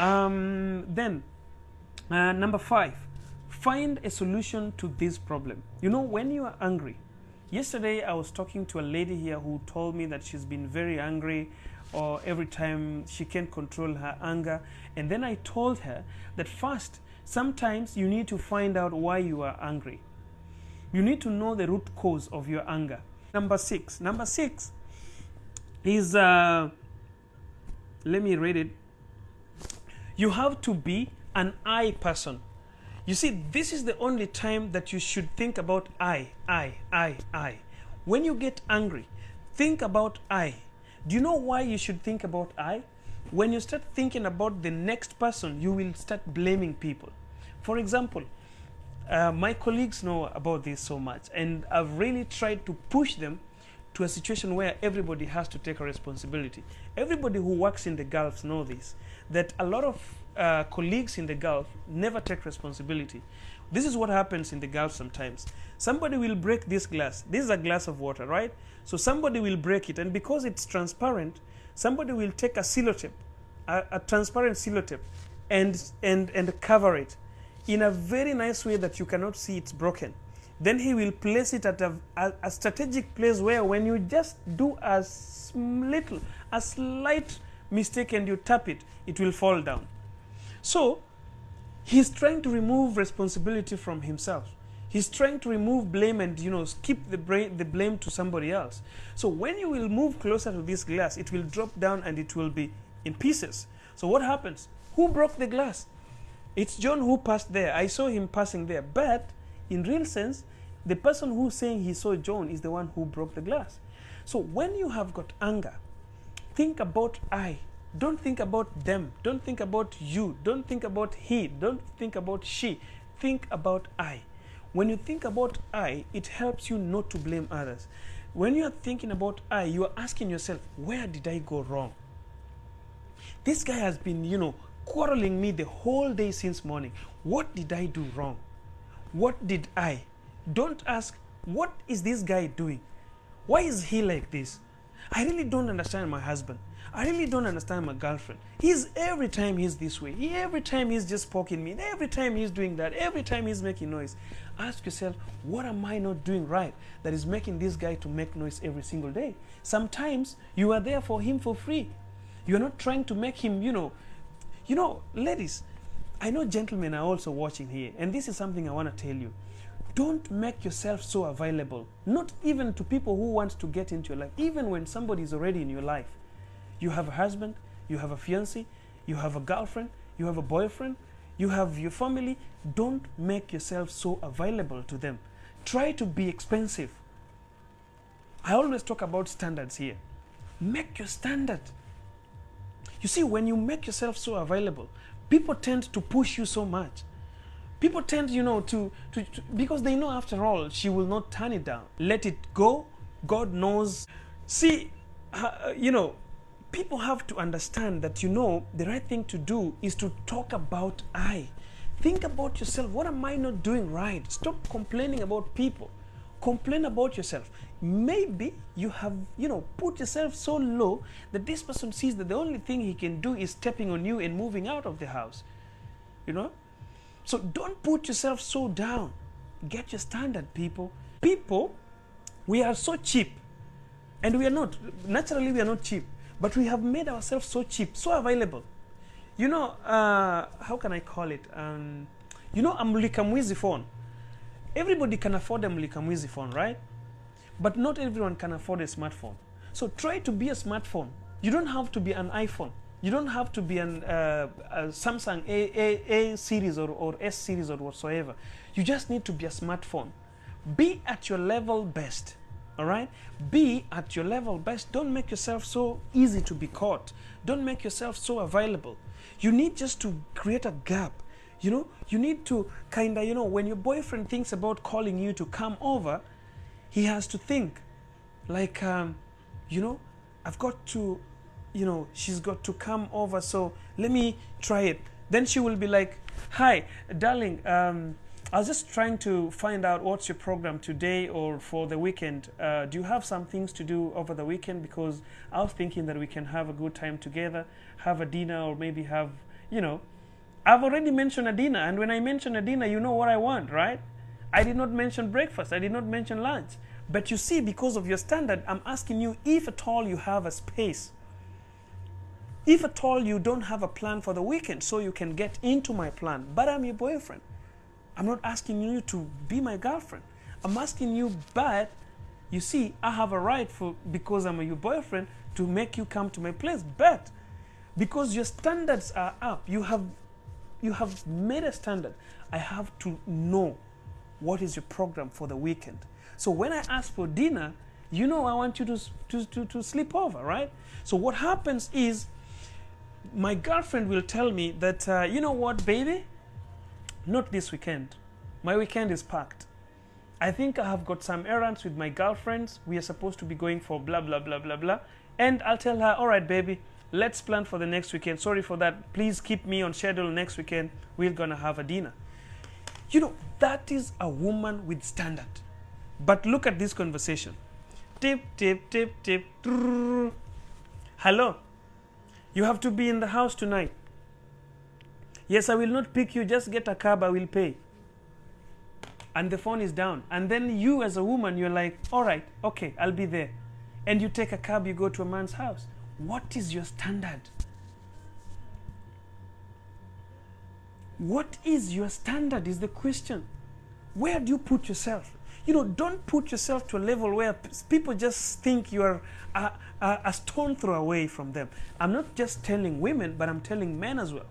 Then, number 5, find a solution to this problem. You know, when you are angry, yesterday I was talking to a lady here who told me that she's been very angry, or every time she can't control her anger. And then I told her that first, sometimes you need to find out why you are angry. You need to know the root cause of your anger. Number 6 is, let me read it. You have to be an I person. You see, this is the only time that you should think about I. When you get angry, think about I. Do you know why you should think about I? When you start thinking about the next person, you will start blaming people. For example, my colleagues know about this so much, and I've really tried to push them to a situation where everybody has to take a responsibility. Everybody who works in the Gulf know this, that a lot of colleagues in the Gulf never take responsibility. This is what happens in the Gulf sometimes. Somebody will break this glass. This is a glass of water, right? So somebody will break it, and because it's transparent, somebody will take a sellotape, a transparent sellotape, and cover it in a very nice way that you cannot see it's broken. Then he will place it at a strategic place where when you just do a slight mistake and you tap it, it will fall down. So he's trying to remove responsibility from himself. He's trying to remove blame and, skip the blame to somebody else. So when you will move closer to this glass, it will drop down and it will be in pieces. So what happens? Who broke the glass? It's John who passed there. I saw him passing there. But in real sense, the person who's saying he saw John is the one who broke the glass. So when you have got anger, think about I. Don't think about them. Don't think about you. Don't think about he. Don't think about she. Think about I. When you think about I, it helps you not to blame others. When you are thinking about I, you are asking yourself, where did I go wrong? This guy has been, quarreling me the whole day since morning. What did I do wrong? What did I? Don't ask, what is this guy doing? Why is he like this? I really don't understand my husband. I really don't understand my girlfriend. Every time he's this way. Every time he's just poking me. Every time he's doing that. Every time he's making noise. Ask yourself, what am I not doing right that is making this guy to make noise every single day? Sometimes you are there for him for free. You're not trying to make him, ladies, I know gentlemen are also watching here, and this is something I want to tell you. Don't make yourself so available, not even to people who want to get into your life. Even when somebody is already in your life, you have a husband, you have a fiancé, you have a girlfriend, you have a boyfriend, you have your family. Don't make yourself so available to them. Try to be expensive. I always talk about standards here. Make your standard. You see, when you make yourself so available, people tend to push you so much. People tend, to because they know after all, she will not turn it down. Let it go. God knows. See, people have to understand that, the right thing to do is to talk about I. Think about yourself. What am I not doing right? Stop complaining about people. Complain about yourself. Maybe you have, put yourself so low that this person sees that the only thing he can do is stepping on you and moving out of the house. So don't put yourself so down. Get your standard, people. People, we are so cheap. And we are not. Naturally, we are not cheap. But we have made ourselves so cheap, so available. How can I call it? A mulika mwizi phone. Everybody can afford a mulika mwizi phone, right? But not everyone can afford a smartphone. So try to be a smartphone. You don't have to be an iPhone. You don't have to be a Samsung A series or S series or whatsoever. You just need to be a smartphone. Be at your level best. All right? Be at your level best. Don't make yourself so easy to be caught. Don't make yourself so available. You need just to create a gap. You need to kind of, when your boyfriend thinks about calling you to come over, he has to think like, I've got to, she's got to come over, so let me try it. Then she will be like, hi, darling, I was just trying to find out what's your program today or for the weekend. Do you have some things to do over the weekend? Because I was thinking that we can have a good time together, have a dinner, or maybe have, you know, I've already mentioned a dinner, and when I mention a dinner, you know what I want, right? I did not mention breakfast. I did not mention lunch. But you see, because of your standard, I'm asking you if at all you have a space. If at all you don't have a plan for the weekend so you can get into my plan, but I'm your boyfriend. I'm not asking you to be my girlfriend. I'm asking you, but you see, I have a right because I'm your boyfriend to make you come to my place. But because your standards are up, you have made a standard, I have to know what is your program for the weekend. So when I ask for dinner, you know I want you to sleep over, right? So what happens is my girlfriend will tell me that, you know what, baby? Not this weekend. My weekend is packed. I think I have got some errands with my girlfriends. We are supposed to be going for blah, blah, blah, blah, blah. And I'll tell her, all right, baby, let's plan for the next weekend. Sorry for that. Please keep me on schedule next weekend. We're going to have a dinner. You know, that is a woman with standard. But look at this conversation. Tip, tip, tip, tip. Trrr. Hello. You have to be in the house tonight. Yes, I will not pick you. Just get a cab. I will pay. And the phone is down. And then you as a woman, you're like, all right, okay, I'll be there. And you take a cab, you go to a man's house. What is your standard? What is your standard is the question. Where do you put yourself? You know, don't put yourself to a level where people just think you are a stone throw away from them. I'm not just telling women, but I'm telling men as well.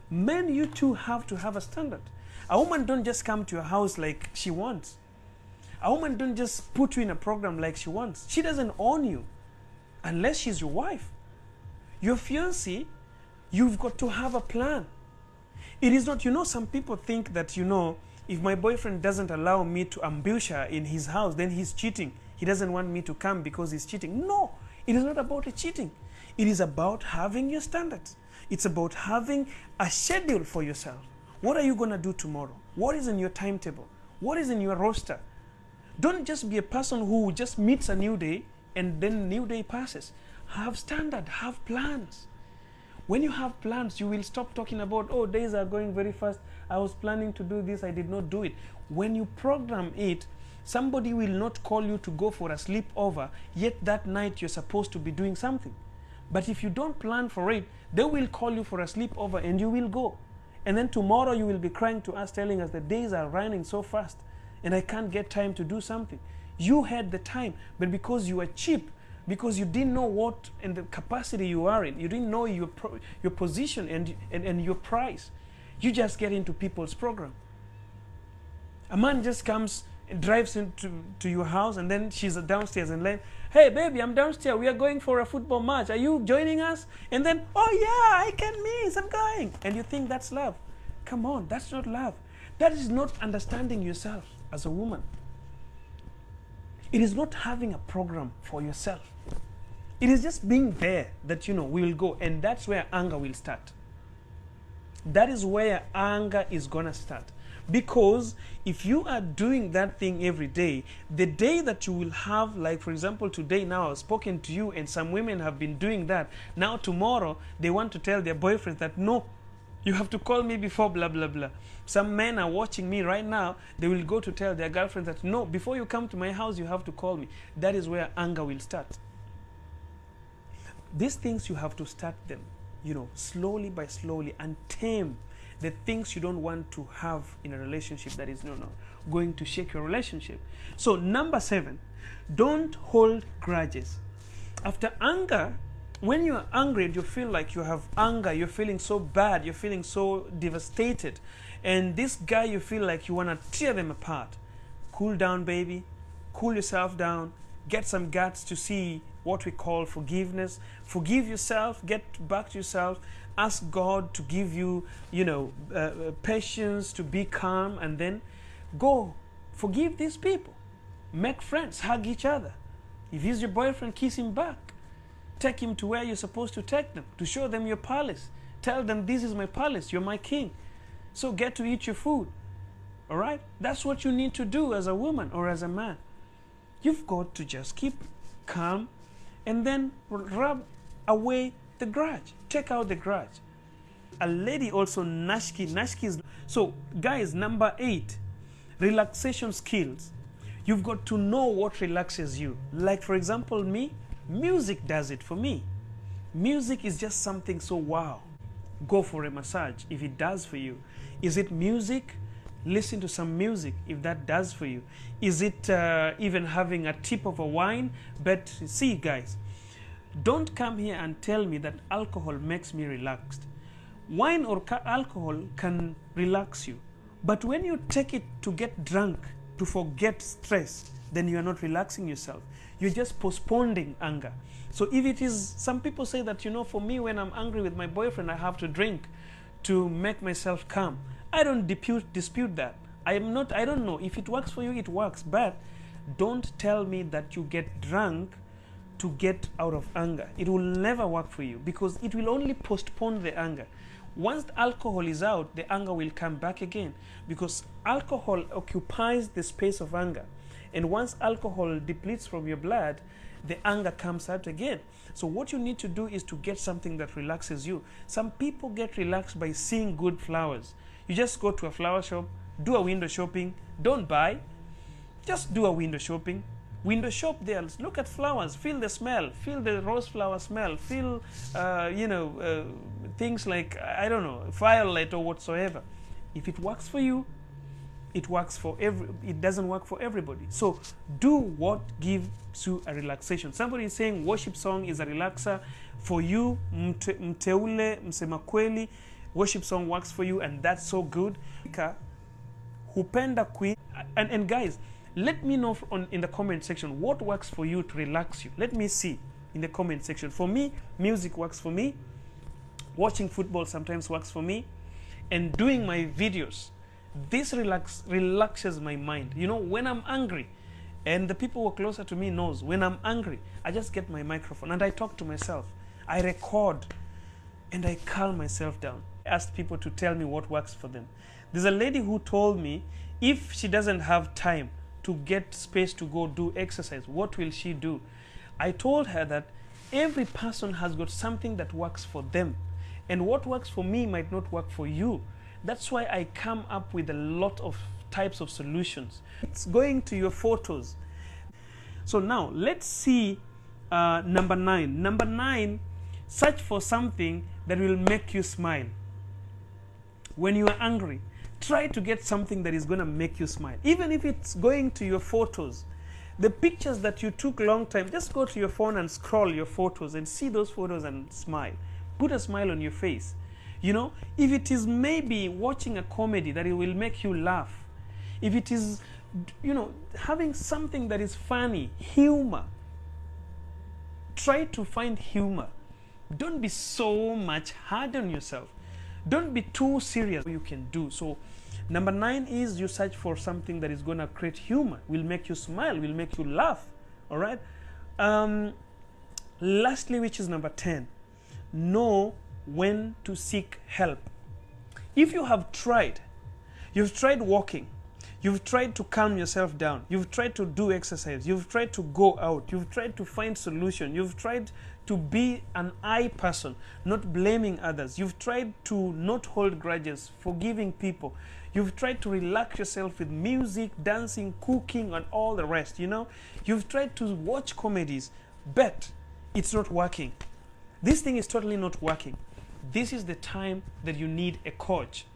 Men, you too have to have a standard. A woman don't just come to your house like she wants. A woman don't just put you in a program like she wants. She doesn't own you unless she's your wife. Your fiancé, you've got to have a plan. It is not, you know, some people think that, you know, if my boyfriend doesn't allow me to ambush her in his house, then he's cheating. He doesn't want me to come because he's cheating. No, it is not about a cheating. It is about having your standards. It's about having a schedule for yourself. What are you going to do tomorrow? What is in your timetable? What is in your roster? Don't just be a person who just meets a new day and then new day passes. Have standard, have plans. When you have plans, you will stop talking about, oh, days are going very fast. I was planning to do this, I did not do it. When you program it, somebody will not call you to go for a sleepover, yet that night you're supposed to be doing something. But if you don't plan for it, they will call you for a sleepover and you will go. And then tomorrow you will be crying to us, telling us the days are running so fast and I can't get time to do something. You had the time, but because you were cheap, because you didn't know what and the capacity you are in, you didn't know your position and your price, you just get into people's program. A man just comes and drives into your house, and then she's downstairs and like, hey baby, I'm downstairs, we are going for a football match, are you joining us? And then, oh yeah, I can miss, I'm going. And you think that's love. Come on, that's not love. That is not understanding yourself as a woman. It is not having a program for yourself. It is just being there that, you know, we will go. And that's where anger will start. That is where anger is going to start. Because if you are doing that thing every day, the day that you will have, like for example, today now I've spoken to you and some women have been doing that. Now tomorrow they want to tell their boyfriends that, no, you have to call me before blah, blah, blah. Some men are watching me right now. They will go to tell their girlfriends that, no, before you come to my house, you have to call me. That is where anger will start. These things you have to start them, you know, slowly by slowly, and tame the things you don't want to have in a relationship that is going to shake your relationship. So number 7, don't hold grudges. After anger, when you are angry and you feel like you have anger, you're feeling so bad, you're feeling so devastated, and this guy you feel like you want to tear them apart. Cool down, baby. Cool yourself down. Get some guts to see what we call forgiveness. Forgive yourself. Get back to yourself. Ask God to give you, patience, to be calm, and then go forgive these people. Make friends. Hug each other. If he's your boyfriend, kiss him back. Take him to where you're supposed to take them, to show them your palace. Tell them, this is my palace, you're my king. So get to eat your food. All right? That's what you need to do as a woman or as a man. You've got to just keep calm and then rub away the grudge. Take out the grudge. A lady also, Nashki is... So guys, number 8, relaxation skills. You've got to know what relaxes you. Like for example, me, music does it for me. Music is just something so wow. Go for a massage if it does for you. Is it music? Listen to some music if that does for you. Is it even having a tip of a wine? But see guys, don't come here and tell me that alcohol makes me relaxed. Wine or alcohol can relax you, but when you take it to get drunk, to forget stress, then you are not relaxing yourself. You're just postponing anger. So if it is, some people say that, you know, for me, when I'm angry with my boyfriend, I have to drink to make myself calm. I don't dispute that. I don't know. If it works for you, it works. But don't tell me that you get drunk to get out of anger. It will never work for you because it will only postpone the anger. Once the alcohol is out, the anger will come back again because alcohol occupies the space of anger. And once alcohol depletes from your blood, the anger comes out again. So what you need to do is to get something that relaxes you. Some people get relaxed by seeing good flowers. You just go to a flower shop, do a window shopping, don't buy, just do a window shopping. Window shop there, look at flowers, feel the smell, feel the rose flower smell, feel, things like, I don't know, violet or whatsoever. If it works for you, it works for it doesn't work for everybody. So do what gives you a relaxation. Somebody is saying worship song is a relaxer. For you, mteule, msema kweli, worship song works for you and that's so good. Hupenda queen. And guys, let me know in the comment section what works for you to relax you. Let me see in the comment section. For me, music works for me. Watching football sometimes works for me. And doing my videos, this relaxes my mind. You know, when I'm angry, and the people who are closer to me knows, when I'm angry, I just get my microphone and I talk to myself. I record and I calm myself down. I asked people to tell me what works for them. There's a lady who told me if she doesn't have time to get space to go do exercise, what will she do? I told her that every person has got something that works for them. And what works for me might not work for you. That's why I come up with a lot of types of solutions. It's going to your photos. So now let's see number 9. Number 9, search for something that will make you smile. When you are angry, try to get something that is going to make you smile. Even if it's going to your photos, the pictures that you took long time, just go to your phone and scroll your photos and see those photos and smile. Put a smile on your face. You know, if it is maybe watching a comedy that it will make you laugh, if it is, you know, having something that is funny, humor, try to find humor. Don't be so much hard on yourself. Don't be too serious. You can do. So number 9 is you search for something that is going to create humor, will make you smile, will make you laugh. All right. Lastly, which is number 10, know when to seek help. If you have tried, you've tried walking, you've tried to calm yourself down, you've tried to do exercise, you've tried to go out, you've tried to find solution, you've tried to be an I person, not blaming others, you've tried to not hold grudges, forgiving people, you've tried to relax yourself with music, dancing, cooking, and all the rest, you know, you've tried to watch comedies, but it's not working. This thing is totally not working. This is the time that you need a coach.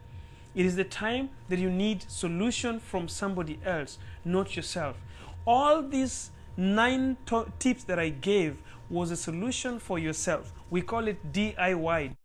It is the time that you need solution from somebody else, not yourself. All these 9 tips that I gave was a solution for yourself. We call it DIY.